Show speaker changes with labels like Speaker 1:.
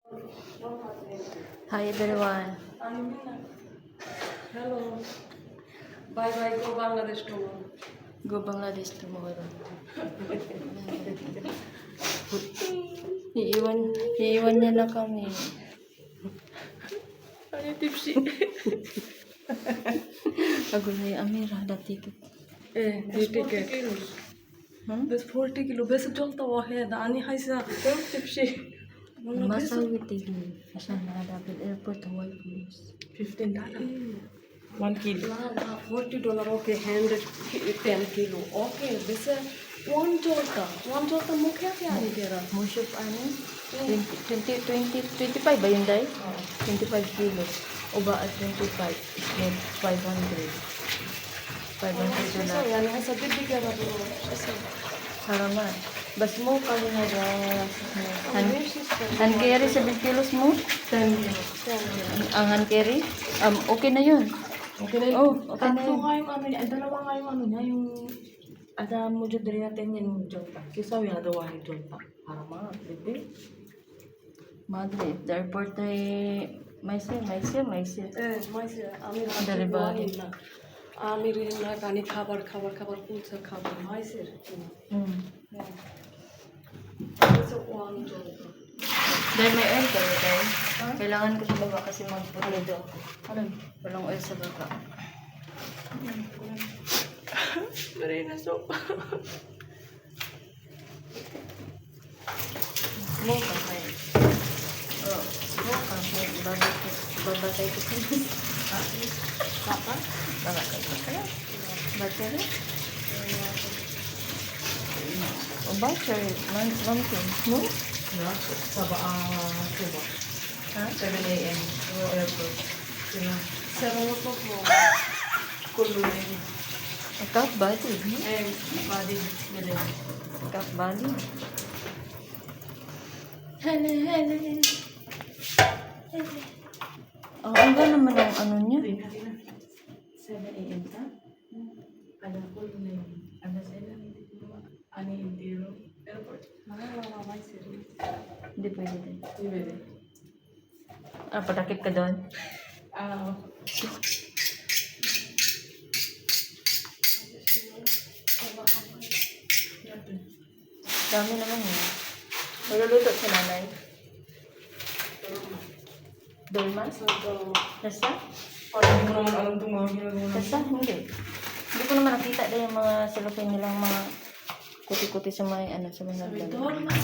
Speaker 1: Hi everyone.
Speaker 2: Hello. Bye bye. Go Bangladesh tomorrow.
Speaker 1: Go Bangladesh tomorrow. Iiwan niya na kami.
Speaker 2: Ay, tipsy.
Speaker 1: Ako na yung Amira, the ticket.
Speaker 2: This 40 kilos. This 40 kilo. Best jalta हुआ है दानी है सा tipsy.
Speaker 1: Masawi tigil. Asan na dapat airport Hawaii police.
Speaker 2: $15. 1 kilo. $40. Okay, 110 kilo. Okay, this is one jalta. One jalta mukha kya नहीं दे रहा.
Speaker 1: Mushop ano? 25 ba yun, Day? 25 kilos. O ba at 25? It means 500. 500
Speaker 2: ऐसा
Speaker 1: na.
Speaker 2: यानी ऐसा दीदी कह रहा था ऐसा.
Speaker 1: Haraman. Bas mo kami na ba? Han carry 7 kilos mo?
Speaker 2: 10 kilo.
Speaker 1: Ang hand carry? Okay na yun.
Speaker 2: Okay na yun.
Speaker 1: Oh, okay na
Speaker 2: Tatlo
Speaker 1: yun.
Speaker 2: nga yung ano niya. Dalawa nga yung ano niya. Yung ada mo dyan dari natin yung jolta. Kisaw yung adawa yung jolta. Harama. Bebe.
Speaker 1: Madre, the airport ay maisir.
Speaker 2: Maisir. Amir
Speaker 1: Dari ba?
Speaker 2: Amir na kani খাবার pulsa খাবার. Maisir. So, one jolta.
Speaker 1: Dahil may oil kayo, tayo. Kailangan ko sa baba kasi magpulido ako. Walang oil sa baba.
Speaker 2: Marina so.
Speaker 1: Smoke ka kayo. Oh, smoke ka. Babatay ko sa
Speaker 2: Apa?
Speaker 1: Babatay ko kayo. Battery? O battery? Mountain? No?
Speaker 2: Na? Saba Cuba.
Speaker 1: Ha?
Speaker 2: 7 a.m. Airport. 7 o'clock mo. Kulo na yun.
Speaker 1: Ikaw, body.
Speaker 2: Body. Galing.
Speaker 1: Ikaw, body. Hello. Ang ganda naman ang ano niya.
Speaker 2: 7 a.m. ta? Ada kulo na yun. Ada sila. Ani Intiro. Airport. May serious.
Speaker 1: Hindi pwede din.
Speaker 2: Hindi.
Speaker 1: Patakip ka doon? Dami naman yun. Maluluto sa nanay. Dolmas? Nasa?
Speaker 2: Parang hindi ko naman alam itong mga ginagawa namin.
Speaker 1: Nasa? Hindi. Hindi ko naman nakita dahil yung mga silupin nilang mga kuti-kuti sa may ano, sa may nagdala.
Speaker 2: Dolmas.